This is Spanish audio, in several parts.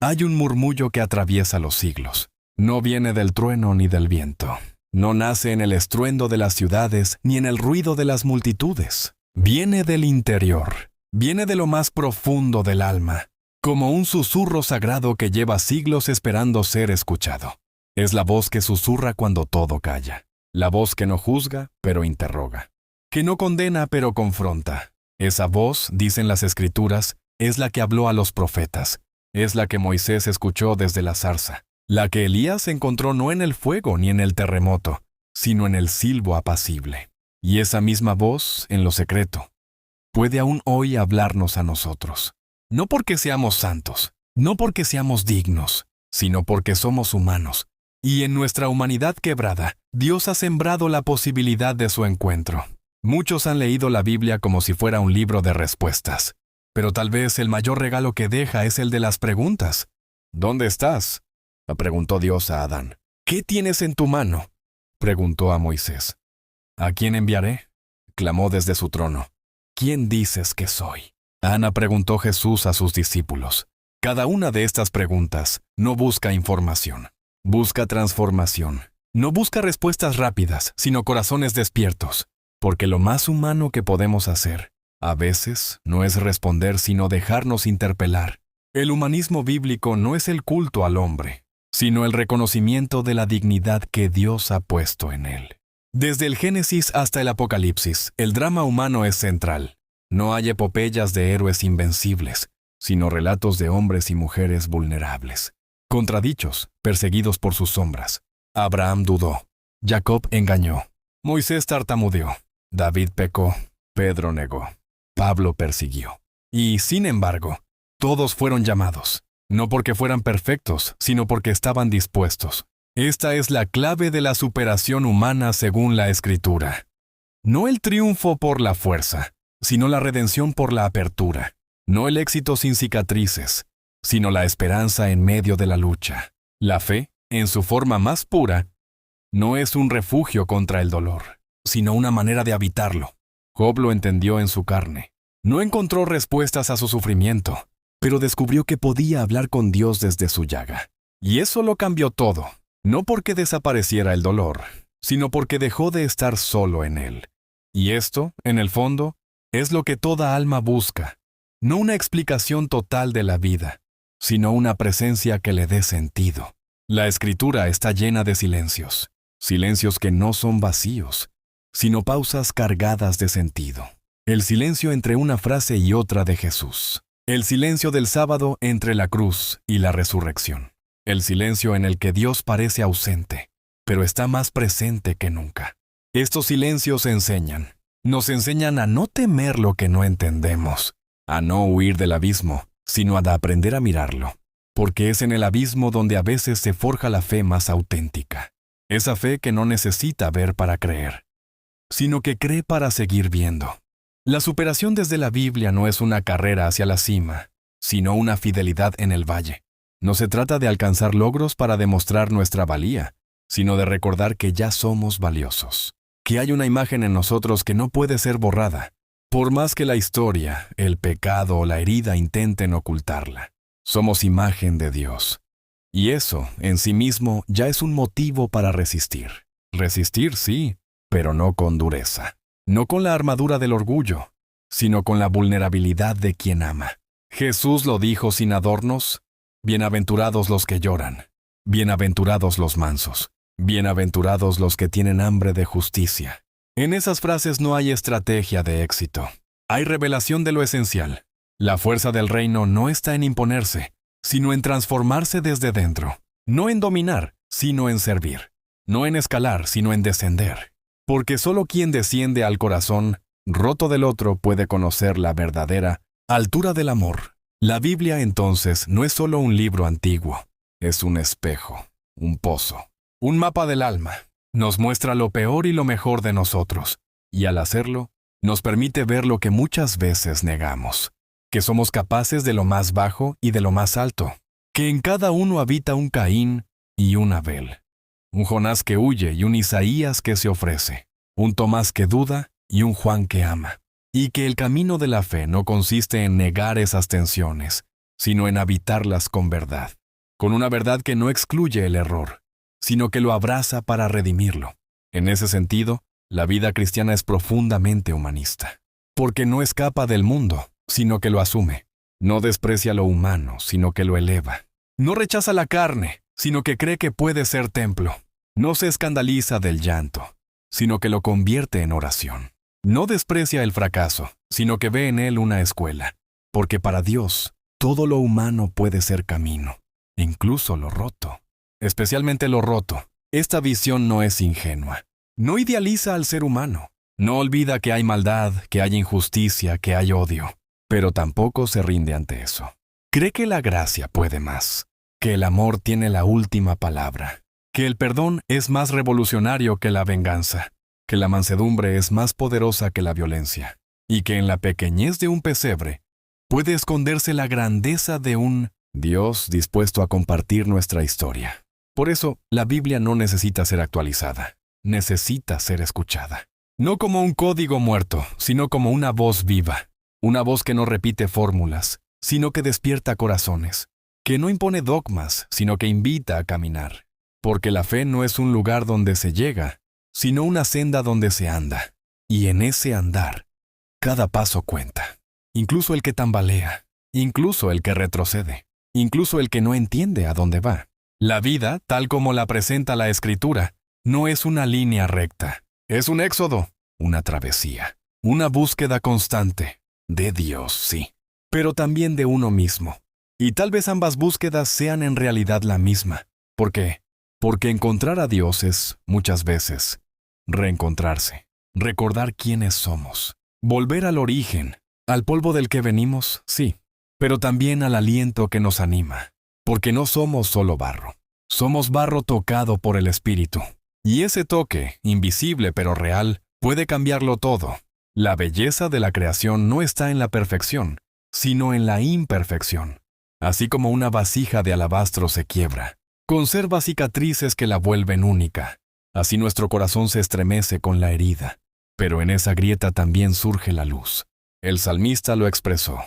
Hay un murmullo que atraviesa los siglos. No viene del trueno ni del viento. No nace en el estruendo de las ciudades ni en el ruido de las multitudes. Viene del interior. Viene de lo más profundo del alma, como un susurro sagrado que lleva siglos esperando ser escuchado. Es la voz que susurra cuando todo calla. La voz que no juzga, pero interroga. Que no condena, pero confronta. Esa voz, dicen las Escrituras, es la que habló a los profetas. Es la que Moisés escuchó desde la zarza. La que Elías encontró no en el fuego ni en el terremoto, sino en el silbo apacible. Y esa misma voz, en lo secreto, puede aún hoy hablarnos a nosotros. No porque seamos santos, no porque seamos dignos, sino porque somos humanos. Y en nuestra humanidad quebrada, Dios ha sembrado la posibilidad de su encuentro. Muchos han leído la Biblia como si fuera un libro de respuestas. Pero tal vez el mayor regalo que deja es el de las preguntas. ¿Dónde estás?, preguntó Dios a Adán. ¿Qué tienes en tu mano?, preguntó a Moisés. ¿A quién enviaré?, clamó desde su trono. ¿Quién dices que soy?, Ana preguntó Jesús a sus discípulos. Cada una de estas preguntas no busca información, busca transformación. No busca respuestas rápidas, sino corazones despiertos. Porque lo más humano que podemos hacer, a veces, no es responder sino dejarnos interpelar. El humanismo bíblico no es el culto al hombre, sino el reconocimiento de la dignidad que Dios ha puesto en él. Desde el Génesis hasta el Apocalipsis, el drama humano es central. No hay epopeyas de héroes invencibles, sino relatos de hombres y mujeres vulnerables, contradichos, perseguidos por sus sombras. Abraham dudó, Jacob engañó, Moisés tartamudeó, David pecó, Pedro negó, Pablo persiguió. Y, sin embargo, todos fueron llamados, no porque fueran perfectos, sino porque estaban dispuestos. Esta es la clave de la superación humana según la Escritura. No el triunfo por la fuerza, sino la redención por la apertura. No el éxito sin cicatrices, sino la esperanza en medio de la lucha. La fe, en su forma más pura, no es un refugio contra el dolor, sino una manera de habitarlo. Job lo entendió en su carne. No encontró respuestas a su sufrimiento, pero descubrió que podía hablar con Dios desde su llaga. Y eso lo cambió todo, no porque desapareciera el dolor, sino porque dejó de estar solo en él. Y esto, en el fondo, es lo que toda alma busca. No una explicación total de la vida, sino una presencia que le dé sentido. La Escritura está llena de silencios, silencios que no son vacíos, sino pausas cargadas de sentido. El silencio entre una frase y otra de Jesús. El silencio del sábado entre la cruz y la resurrección. El silencio en el que Dios parece ausente, pero está más presente que nunca. Estos silencios enseñan. Nos enseñan a no temer lo que no entendemos, a no huir del abismo, sino a aprender a mirarlo. Porque es en el abismo donde a veces se forja la fe más auténtica. Esa fe que no necesita ver para creer, sino que cree para seguir viendo. La superación desde la Biblia no es una carrera hacia la cima, sino una fidelidad en el valle. No se trata de alcanzar logros para demostrar nuestra valía, sino de recordar que ya somos valiosos. Que hay una imagen en nosotros que no puede ser borrada, por más que la historia, el pecado o la herida intenten ocultarla. Somos imagen de Dios. Y eso, en sí mismo, ya es un motivo para resistir. Resistir, sí, pero no con dureza. No con la armadura del orgullo, sino con la vulnerabilidad de quien ama. Jesús lo dijo sin adornos: bienaventurados los que lloran, bienaventurados los mansos, bienaventurados los que tienen hambre de justicia. En esas frases no hay estrategia de éxito. Hay revelación de lo esencial. La fuerza del reino no está en imponerse, sino en transformarse desde dentro. No en dominar, sino en servir. No en escalar, sino en descender. Porque solo quien desciende al corazón, roto del otro, puede conocer la verdadera altura del amor. La Biblia, entonces, no es solo un libro antiguo. Es un espejo, un pozo, un mapa del alma. Nos muestra lo peor y lo mejor de nosotros. Y al hacerlo, nos permite ver lo que muchas veces negamos. Que somos capaces de lo más bajo y de lo más alto. Que en cada uno habita un Caín y un Abel. Un Jonás que huye y un Isaías que se ofrece. Un Tomás que duda y un Juan que ama. Y que el camino de la fe no consiste en negar esas tensiones, sino en habitarlas con verdad, con una verdad que no excluye el error, sino que lo abraza para redimirlo. En ese sentido, la vida cristiana es profundamente humanista, porque no escapa del mundo, sino que lo asume. No desprecia lo humano, sino que lo eleva. No rechaza la carne, sino que cree que puede ser templo. No se escandaliza del llanto, sino que lo convierte en oración. No desprecia el fracaso, sino que ve en él una escuela, porque para Dios todo lo humano puede ser camino, incluso lo roto. Especialmente lo roto. Esta visión no es ingenua. No idealiza al ser humano. No olvida que hay maldad, que hay injusticia, que hay odio, pero tampoco se rinde ante eso. Cree que la gracia puede más, que el amor tiene la última palabra, que el perdón es más revolucionario que la venganza, que la mansedumbre es más poderosa que la violencia, y que en la pequeñez de un pesebre puede esconderse la grandeza de un Dios dispuesto a compartir nuestra historia. Por eso, la Biblia no necesita ser actualizada, necesita ser escuchada. No como un código muerto, sino como una voz viva, una voz que no repite fórmulas, sino que despierta corazones, que no impone dogmas, sino que invita a caminar. Porque la fe no es un lugar donde se llega, sino una senda donde se anda. Y en ese andar, cada paso cuenta. Incluso el que tambalea, incluso el que retrocede, incluso el que no entiende a dónde va. La vida, tal como la presenta la Escritura, no es una línea recta. Es un éxodo, una travesía, una búsqueda constante. De Dios, sí, pero también de uno mismo. Y tal vez ambas búsquedas sean en realidad la misma. ¿Por qué? Porque encontrar a Dios es, muchas veces, reencontrarse, recordar quiénes somos, volver al origen, al polvo del que venimos, sí, pero también al aliento que nos anima, porque no somos solo barro, somos barro tocado por el Espíritu. Y ese toque, invisible pero real, puede cambiarlo todo. La belleza de la creación no está en la perfección, sino en la imperfección. Así como una vasija de alabastro se quiebra, conserva cicatrices que la vuelven única. Así nuestro corazón se estremece con la herida, pero en esa grieta también surge la luz. El salmista lo expresó: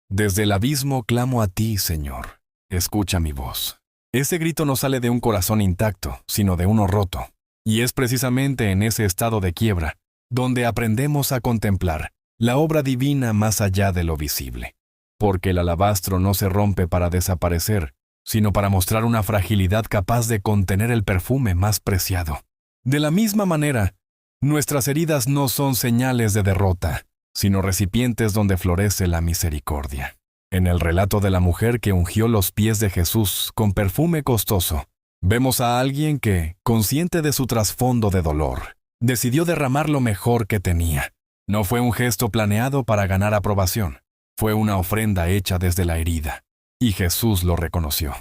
desde el abismo clamo a ti, Señor, escucha mi voz. Ese grito no sale de un corazón intacto, sino de uno roto. Y es precisamente en ese estado de quiebra donde aprendemos a contemplar la obra divina más allá de lo visible. Porque el alabastro no se rompe para desaparecer, sino para mostrar una fragilidad capaz de contener el perfume más preciado. De la misma manera, nuestras heridas no son señales de derrota, sino recipientes donde florece la misericordia. En el relato de la mujer que ungió los pies de Jesús con perfume costoso, vemos a alguien que, consciente de su trasfondo de dolor, decidió derramar lo mejor que tenía. No fue un gesto planeado para ganar aprobación, fue una ofrenda hecha desde la herida, y Jesús lo reconoció.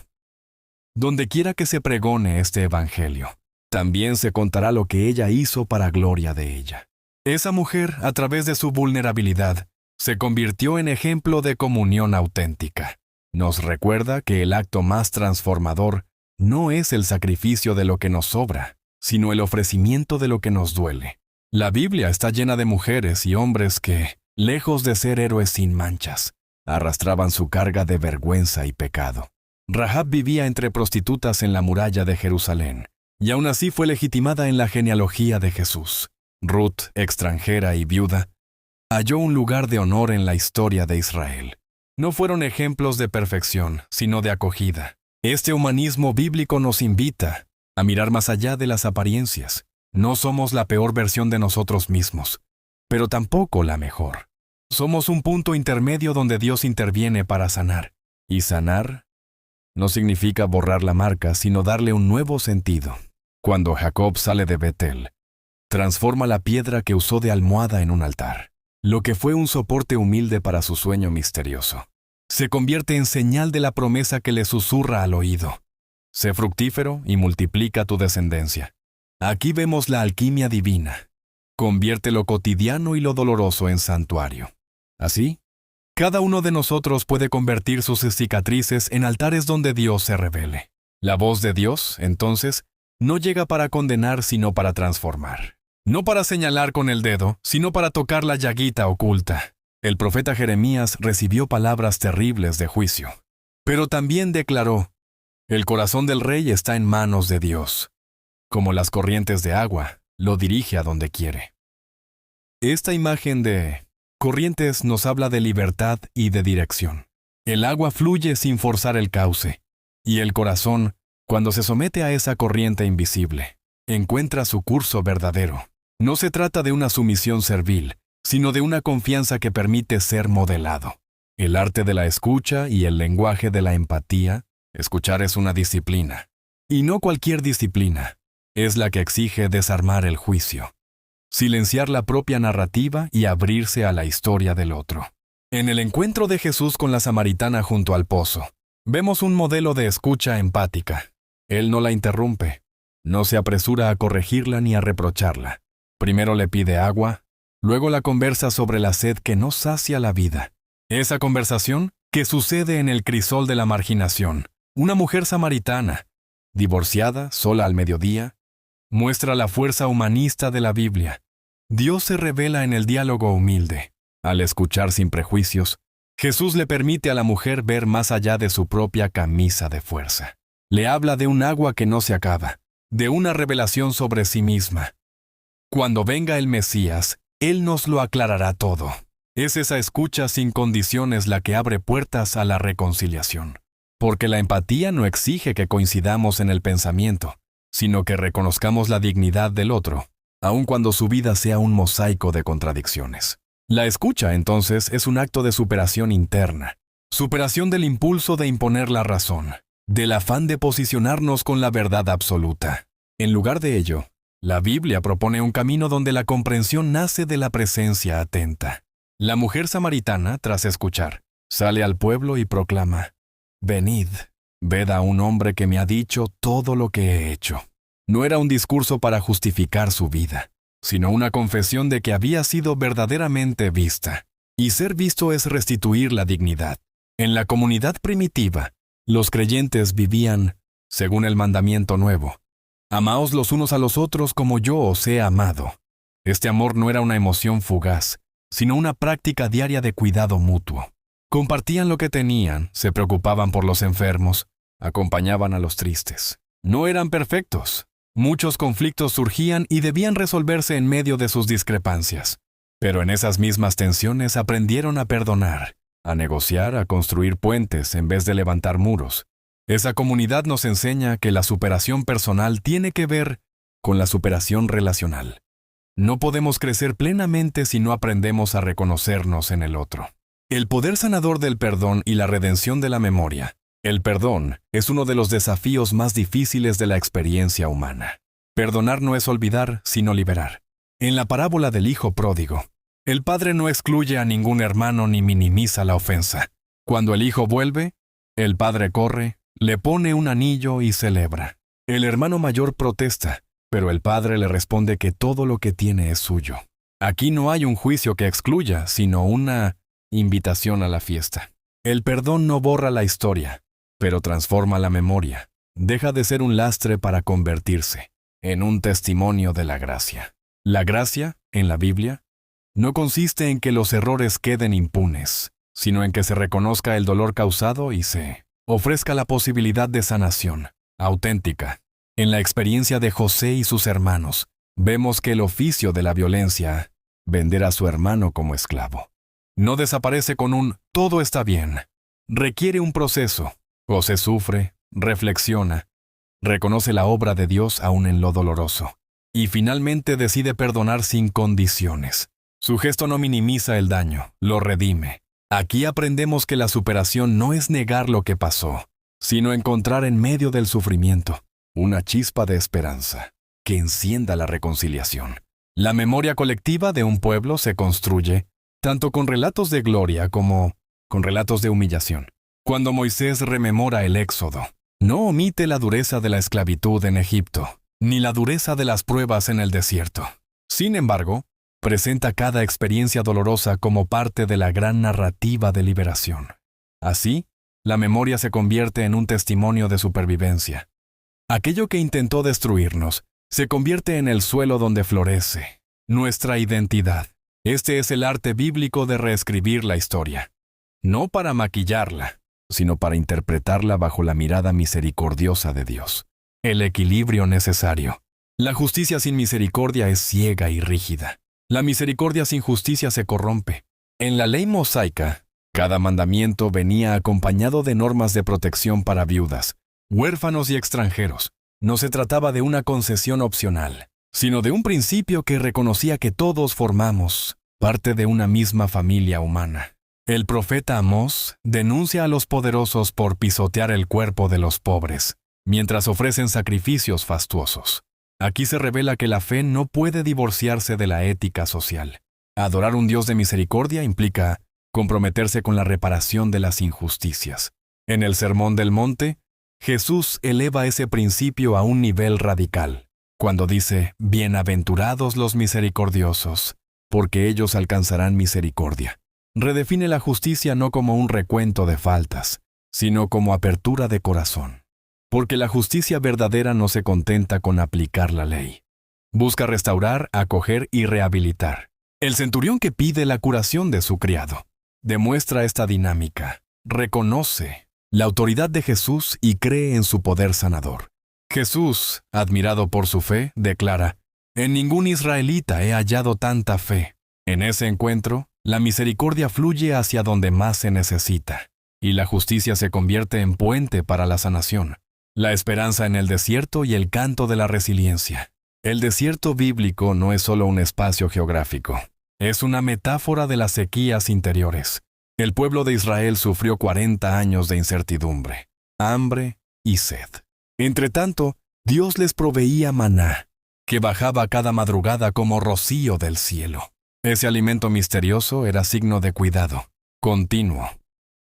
Donde quiera que se pregone este evangelio, también se contará lo que ella hizo para gloria de ella. Esa mujer, a través de su vulnerabilidad, se convirtió en ejemplo de comunión auténtica. Nos recuerda que el acto más transformador no es el sacrificio de lo que nos sobra, sino el ofrecimiento de lo que nos duele. La Biblia está llena de mujeres y hombres que, lejos de ser héroes sin manchas, arrastraban su carga de vergüenza y pecado. Rahab vivía entre prostitutas en la muralla de Jerusalén, y aún así fue legitimada en la genealogía de Jesús. Ruth, extranjera y viuda, halló un lugar de honor en la historia de Israel. No fueron ejemplos de perfección, sino de acogida. Este humanismo bíblico nos invita a mirar más allá de las apariencias. No somos la peor versión de nosotros mismos, pero tampoco la mejor. Somos un punto intermedio donde Dios interviene para sanar. Y sanar no significa borrar la marca, sino darle un nuevo sentido. Cuando Jacob sale de Betel, transforma la piedra que usó de almohada en un altar, lo que fue un soporte humilde para su sueño misterioso. Se convierte en señal de la promesa que le susurra al oído: sé fructífero y multiplica tu descendencia. Aquí vemos la alquimia divina. Convierte lo cotidiano y lo doloroso en santuario. Así, cada uno de nosotros puede convertir sus cicatrices en altares donde Dios se revele. La voz de Dios, entonces, no llega para condenar, sino para transformar. No para señalar con el dedo, sino para tocar la llaguita oculta. El profeta Jeremías recibió palabras terribles de juicio. Pero también declaró, el corazón del rey está en manos de Dios. Como las corrientes de agua, lo dirige a donde quiere. Esta imagen de corrientes nos habla de libertad y de dirección. El agua fluye sin forzar el cauce, y el corazón, cuando se somete a esa corriente invisible, encuentra su curso verdadero. No se trata de una sumisión servil, sino de una confianza que permite ser modelado. El arte de la escucha y el lenguaje de la empatía, escuchar es una disciplina. Y no cualquier disciplina, es la que exige desarmar el juicio, silenciar la propia narrativa y abrirse a la historia del otro. En el encuentro de Jesús con la samaritana junto al pozo, vemos un modelo de escucha empática. Él no la interrumpe, no se apresura a corregirla ni a reprocharla. Primero le pide agua, luego la conversa sobre la sed que no sacia la vida. Esa conversación que sucede en el crisol de la marginación. Una mujer samaritana, divorciada, sola al mediodía, muestra la fuerza humanista de la Biblia. Dios se revela en el diálogo humilde. Al escuchar sin prejuicios, Jesús le permite a la mujer ver más allá de su propia camisa de fuerza. Le habla de un agua que no se acaba, de una revelación sobre sí misma. Cuando venga el Mesías, Él nos lo aclarará todo. Es esa escucha sin condiciones la que abre puertas a la reconciliación. Porque la empatía no exige que coincidamos en el pensamiento, sino que reconozcamos la dignidad del otro, aun cuando su vida sea un mosaico de contradicciones. La escucha, entonces, es un acto de superación interna, superación del impulso de imponer la razón, del afán de posicionarnos con la verdad absoluta. En lugar de ello, la Biblia propone un camino donde la comprensión nace de la presencia atenta. La mujer samaritana, tras escuchar, sale al pueblo y proclama, «Venid, ved a un hombre que me ha dicho todo lo que he hecho». No era un discurso para justificar su vida, sino una confesión de que había sido verdaderamente vista. Y ser visto es restituir la dignidad. En la comunidad primitiva, los creyentes vivían, según el mandamiento nuevo, «Amaos los unos a los otros como yo os he amado». Este amor no era una emoción fugaz, sino una práctica diaria de cuidado mutuo. Compartían lo que tenían, se preocupaban por los enfermos, acompañaban a los tristes. No eran perfectos. Muchos conflictos surgían y debían resolverse en medio de sus discrepancias. Pero en esas mismas tensiones aprendieron a perdonar, a negociar, a construir puentes en vez de levantar muros. Esa comunidad nos enseña que la superación personal tiene que ver con la superación relacional. No podemos crecer plenamente si no aprendemos a reconocernos en el otro. El poder sanador del perdón y la redención de la memoria. El perdón es uno de los desafíos más difíciles de la experiencia humana. Perdonar no es olvidar, sino liberar. En la parábola del hijo pródigo, el padre no excluye a ningún hermano ni minimiza la ofensa. Cuando el hijo vuelve, el padre corre, le pone un anillo y celebra. El hermano mayor protesta, pero el padre le responde que todo lo que tiene es suyo. Aquí no hay un juicio que excluya, sino una invitación a la fiesta. El perdón no borra la historia, pero transforma la memoria. Deja de ser un lastre para convertirse en un testimonio de la gracia. La gracia, en la Biblia, no consiste en que los errores queden impunes, sino en que se reconozca el dolor causado y se ofrezca la posibilidad de sanación auténtica. En la experiencia de José y sus hermanos, vemos que el oficio de la violencia, vender a su hermano como esclavo, no desaparece con un «todo está bien». Requiere un proceso. José sufre, reflexiona, reconoce la obra de Dios aún en lo doloroso, y finalmente decide perdonar sin condiciones. Su gesto no minimiza el daño, lo redime. Aquí aprendemos que la superación no es negar lo que pasó, sino encontrar en medio del sufrimiento una chispa de esperanza que encienda la reconciliación. La memoria colectiva de un pueblo se construye tanto con relatos de gloria como con relatos de humillación. Cuando Moisés rememora el Éxodo, no omite la dureza de la esclavitud en Egipto, ni la dureza de las pruebas en el desierto. Sin embargo, presenta cada experiencia dolorosa como parte de la gran narrativa de liberación. Así, la memoria se convierte en un testimonio de supervivencia. Aquello que intentó destruirnos se convierte en el suelo donde florece nuestra identidad. Este es el arte bíblico de reescribir la historia. No para maquillarla, sino para interpretarla bajo la mirada misericordiosa de Dios. El equilibrio necesario. La justicia sin misericordia es ciega y rígida. La misericordia sin justicia se corrompe. En la ley mosaica, cada mandamiento venía acompañado de normas de protección para viudas, huérfanos y extranjeros. No se trataba de una concesión opcional, sino de un principio que reconocía que todos formamos parte de una misma familia humana. El profeta Amós denuncia a los poderosos por pisotear el cuerpo de los pobres, mientras ofrecen sacrificios fastuosos. Aquí se revela que la fe no puede divorciarse de la ética social. Adorar un Dios de misericordia implica comprometerse con la reparación de las injusticias. En el Sermón del Monte, Jesús eleva ese principio a un nivel radical, cuando dice, «Bienaventurados los misericordiosos, porque ellos alcanzarán misericordia». Redefine la justicia no como un recuento de faltas, sino como apertura de corazón. Porque la justicia verdadera no se contenta con aplicar la ley. Busca restaurar, acoger y rehabilitar. El centurión que pide la curación de su criado demuestra esta dinámica. Reconoce la autoridad de Jesús y cree en su poder sanador. Jesús, admirado por su fe, declara, «En ningún israelita he hallado tanta fe». En ese encuentro, la misericordia fluye hacia donde más se necesita, y la justicia se convierte en puente para la sanación. La esperanza en el desierto y el canto de la resiliencia. El desierto bíblico no es solo un espacio geográfico, es una metáfora de las sequías interiores. El pueblo de Israel sufrió 40 años de incertidumbre, hambre y sed. Entretanto, Dios les proveía maná, que bajaba cada madrugada como rocío del cielo. Ese alimento misterioso era signo de cuidado, continuo.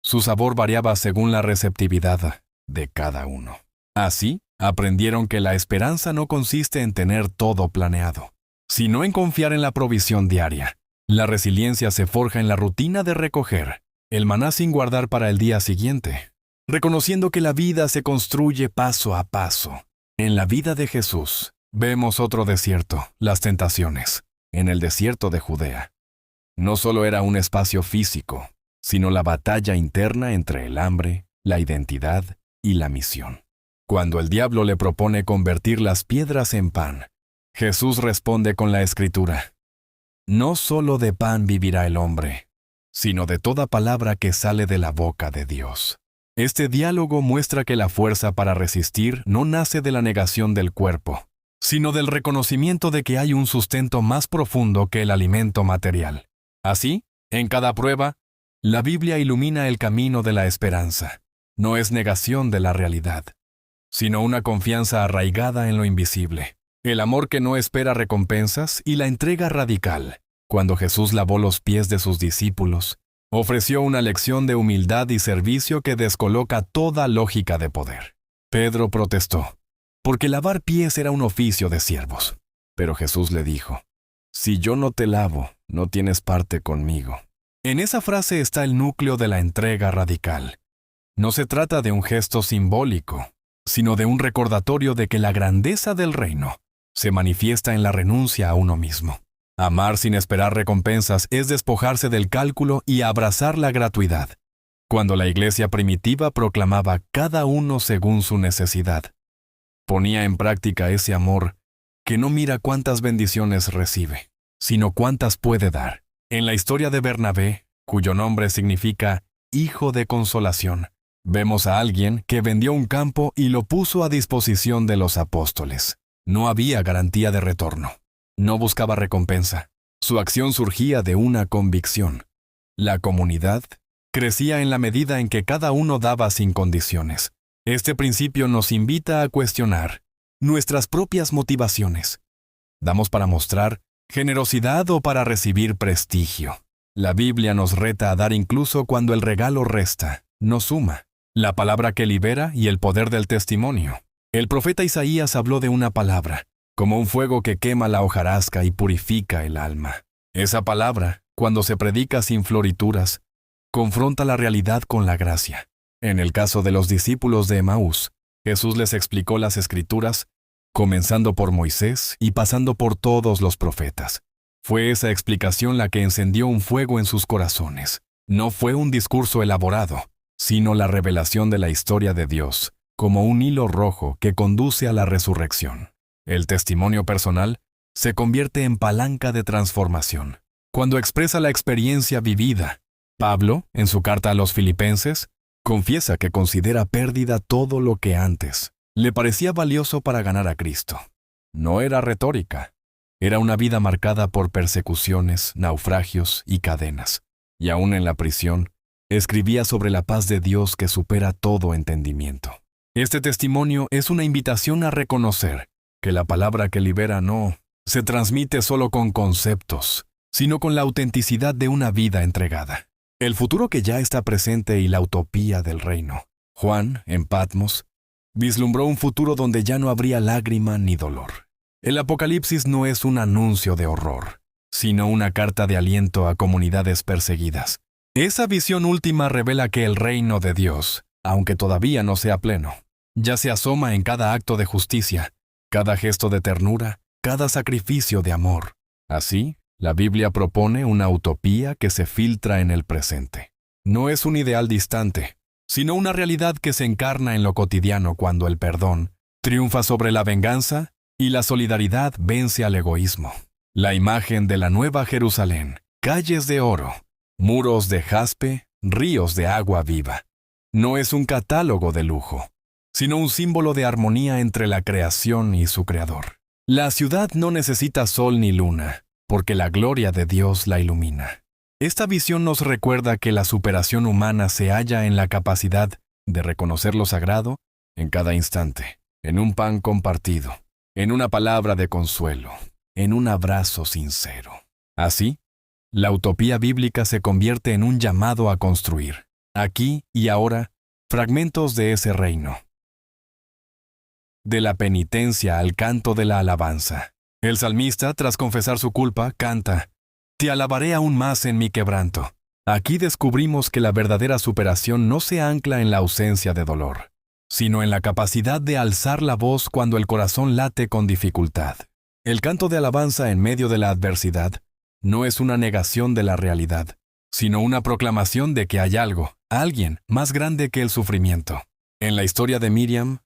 Su sabor variaba según la receptividad de cada uno. Así, aprendieron que la esperanza no consiste en tener todo planeado, sino en confiar en la provisión diaria. La resiliencia se forja en la rutina de recoger el maná sin guardar para el día siguiente, reconociendo que la vida se construye paso a paso. En la vida de Jesús, vemos otro desierto, las tentaciones, en el desierto de Judea. No solo era un espacio físico, sino la batalla interna entre el hambre, la identidad y la misión. Cuando el diablo le propone convertir las piedras en pan, Jesús responde con la Escritura. No solo de pan vivirá el hombre, sino de toda palabra que sale de la boca de Dios. Este diálogo muestra que la fuerza para resistir no nace de la negación del cuerpo, sino del reconocimiento de que hay un sustento más profundo que el alimento material. Así, en cada prueba, la Biblia ilumina el camino de la esperanza. No es negación de la realidad, sino una confianza arraigada en lo invisible. El amor que no espera recompensas y la entrega radical. Cuando Jesús lavó los pies de sus discípulos, ofreció una lección de humildad y servicio que descoloca toda lógica de poder. Pedro protestó, porque lavar pies era un oficio de siervos. Pero Jesús le dijo, «Si yo no te lavo, no tienes parte conmigo». En esa frase está el núcleo de la entrega radical. No se trata de un gesto simbólico, sino de un recordatorio de que la grandeza del reino se manifiesta en la renuncia a uno mismo. Amar sin esperar recompensas es despojarse del cálculo y abrazar la gratuidad. Cuando la iglesia primitiva proclamaba cada uno según su necesidad, ponía en práctica ese amor que no mira cuántas bendiciones recibe, sino cuántas puede dar. En la historia de Bernabé, cuyo nombre significa hijo de consolación, vemos a alguien que vendió un campo y lo puso a disposición de los apóstoles. No había garantía de retorno. No buscaba recompensa. Su acción surgía de una convicción. La comunidad crecía en la medida en que cada uno daba sin condiciones. Este principio nos invita a cuestionar nuestras propias motivaciones. ¿Damos para mostrar generosidad o para recibir prestigio? La Biblia nos reta a dar incluso cuando el regalo resta, no suma. La palabra que libera y el poder del testimonio. El profeta Isaías habló de una palabra, como un fuego que quema la hojarasca y purifica el alma. Esa palabra, cuando se predica sin florituras, confronta la realidad con la gracia. En el caso de los discípulos de Emaús, Jesús les explicó las Escrituras, comenzando por Moisés y pasando por todos los profetas. Fue esa explicación la que encendió un fuego en sus corazones. No fue un discurso elaborado, sino la revelación de la historia de Dios como un hilo rojo que conduce a la resurrección. El testimonio personal se convierte en palanca de transformación cuando expresa la experiencia vivida. Pablo, en su carta a los Filipenses, confiesa que considera pérdida todo lo que antes le parecía valioso para ganar a Cristo. No era retórica, era una vida marcada por persecuciones, naufragios y cadenas. Y aún en la prisión, escribía sobre la paz de Dios que supera todo entendimiento. Este testimonio es una invitación a reconocer que la palabra que libera no se transmite solo con conceptos, sino con la autenticidad de una vida entregada. El futuro que ya está presente y la utopía del reino. Juan, en Patmos, vislumbró un futuro donde ya no habría lágrima ni dolor. El Apocalipsis no es un anuncio de horror, sino una carta de aliento a comunidades perseguidas. Esa visión última revela que el reino de Dios, aunque todavía no sea pleno, ya se asoma en cada acto de justicia, cada gesto de ternura, cada sacrificio de amor. Así, la Biblia propone una utopía que se filtra en el presente. No es un ideal distante, sino una realidad que se encarna en lo cotidiano cuando el perdón triunfa sobre la venganza y la solidaridad vence al egoísmo. La imagen de la Nueva Jerusalén, calles de oro, muros de jaspe, ríos de agua viva, no es un catálogo de lujo, sino un símbolo de armonía entre la creación y su creador. La ciudad no necesita sol ni luna, porque la gloria de Dios la ilumina. Esta visión nos recuerda que la superación humana se halla en la capacidad de reconocer lo sagrado en cada instante, en un pan compartido, en una palabra de consuelo, en un abrazo sincero. Así, la utopía bíblica se convierte en un llamado a construir, aquí y ahora, fragmentos de ese reino. De la penitencia al canto de la alabanza. El salmista, tras confesar su culpa, canta: «Te alabaré aún más en mi quebranto». Aquí descubrimos que la verdadera superación no se ancla en la ausencia de dolor, sino en la capacidad de alzar la voz cuando el corazón late con dificultad. El canto de alabanza en medio de la adversidad no es una negación de la realidad, sino una proclamación de que hay algo, alguien, más grande que el sufrimiento. En la historia de Miriam,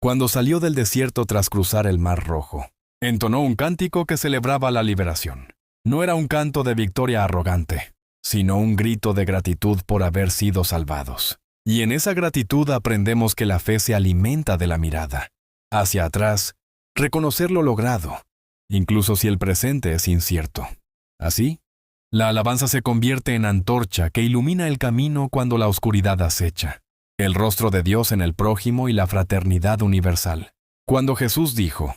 cuando salió del desierto tras cruzar el Mar Rojo, entonó un cántico que celebraba la liberación. No era un canto de victoria arrogante, sino un grito de gratitud por haber sido salvados. Y en esa gratitud aprendemos que la fe se alimenta de la mirada hacia atrás, reconocer lo logrado, incluso si el presente es incierto. Así, la alabanza se convierte en antorcha que ilumina el camino cuando la oscuridad acecha. El rostro de Dios en el prójimo y la fraternidad universal. Cuando Jesús dijo: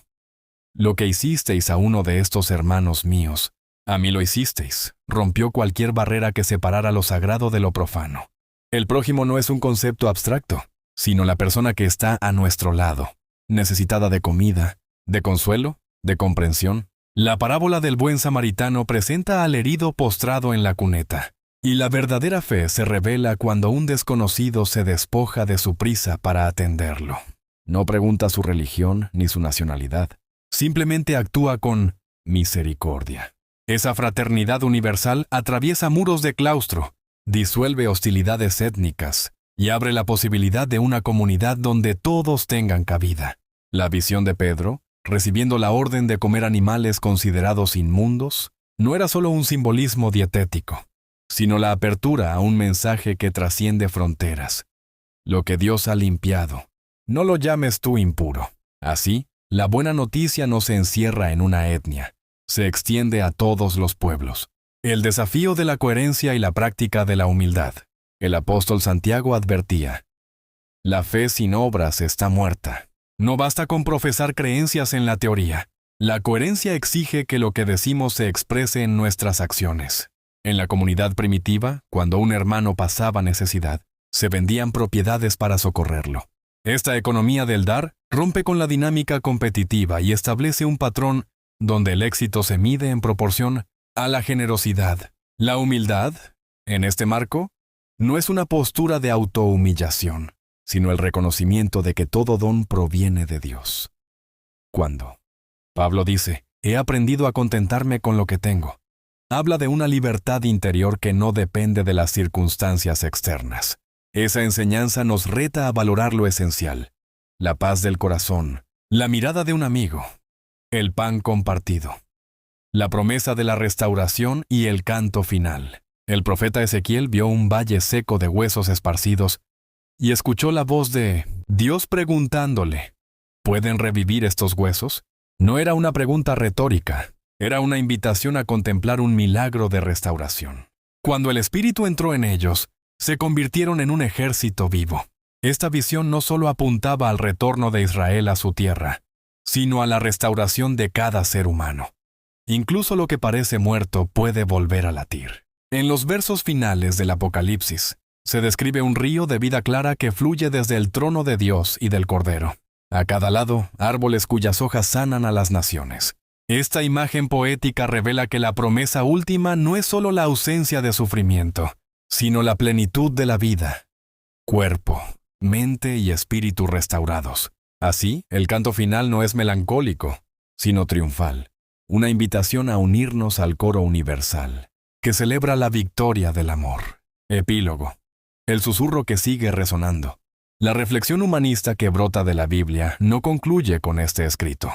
«Lo que hicisteis a uno de estos hermanos míos, a mí lo hicisteis», rompió cualquier barrera que separara lo sagrado de lo profano. El prójimo no es un concepto abstracto, sino la persona que está a nuestro lado, necesitada de comida, de consuelo, de comprensión. La parábola del buen samaritano presenta al herido postrado en la cuneta, y la verdadera fe se revela cuando un desconocido se despoja de su prisa para atenderlo. No pregunta su religión ni su nacionalidad, simplemente actúa con misericordia. Esa fraternidad universal atraviesa muros de claustro, disuelve hostilidades étnicas y abre la posibilidad de una comunidad donde todos tengan cabida. La visión de Pedro, recibiendo la orden de comer animales considerados inmundos, no era solo un simbolismo dietético, sino la apertura a un mensaje que trasciende fronteras. Lo que Dios ha limpiado, no lo llames tú impuro. Así, la buena noticia no se encierra en una etnia, se extiende a todos los pueblos. El desafío de la coherencia y la práctica de la humildad. El apóstol Santiago advertía: «La fe sin obras está muerta». No basta con profesar creencias en la teoría. La coherencia exige que lo que decimos se exprese en nuestras acciones. En la comunidad primitiva, cuando un hermano pasaba necesidad, se vendían propiedades para socorrerlo. Esta economía del dar rompe con la dinámica competitiva y establece un patrón donde el éxito se mide en proporción a la generosidad. La humildad, en este marco, no es una postura de autohumillación, sino el reconocimiento de que todo don proviene de Dios. Cuando Pablo dice: «He aprendido a contentarme con lo que tengo», habla de una libertad interior que no depende de las circunstancias externas. Esa enseñanza nos reta a valorar lo esencial: la paz del corazón, la mirada de un amigo, el pan compartido, la promesa de la restauración y el canto final. El profeta Ezequiel vio un valle seco de huesos esparcidos y escuchó la voz de Dios preguntándole: ¿pueden revivir estos huesos? No era una pregunta retórica, era una invitación a contemplar un milagro de restauración. Cuando el Espíritu entró en ellos, se convirtieron en un ejército vivo. Esta visión no solo apuntaba al retorno de Israel a su tierra, sino a la restauración de cada ser humano. Incluso lo que parece muerto puede volver a latir. En los versos finales del Apocalipsis, se describe un río de vida clara que fluye desde el trono de Dios y del Cordero. A cada lado, árboles cuyas hojas sanan a las naciones. Esta imagen poética revela que la promesa última no es solo la ausencia de sufrimiento, sino la plenitud de la vida. Cuerpo, mente y espíritu restaurados. Así, el canto final no es melancólico, sino triunfal. Una invitación a unirnos al coro universal, que celebra la victoria del amor. Epílogo. El susurro que sigue resonando. La reflexión humanista que brota de la Biblia no concluye con este escrito.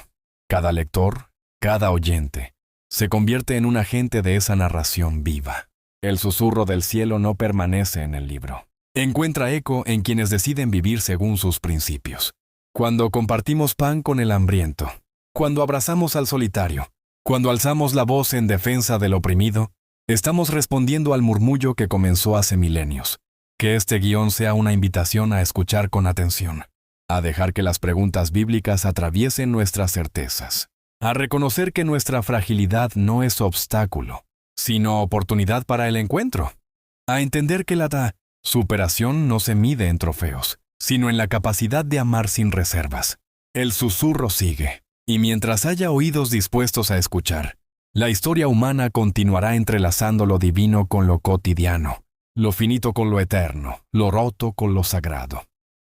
Cada lector, cada oyente, se convierte en un agente de esa narración viva. El susurro del cielo no permanece en el libro. Encuentra eco en quienes deciden vivir según sus principios. Cuando compartimos pan con el hambriento, cuando abrazamos al solitario, cuando alzamos la voz en defensa del oprimido, estamos respondiendo al murmullo que comenzó hace milenios. Que este guión sea una invitación a escuchar con atención, a dejar que las preguntas bíblicas atraviesen nuestras certezas, a reconocer que nuestra fragilidad no es obstáculo, sino oportunidad para el encuentro, a entender que la superación no se mide en trofeos, sino en la capacidad de amar sin reservas. El susurro sigue, y mientras haya oídos dispuestos a escuchar, la historia humana continuará entrelazando lo divino con lo cotidiano, lo finito con lo eterno, lo roto con lo sagrado.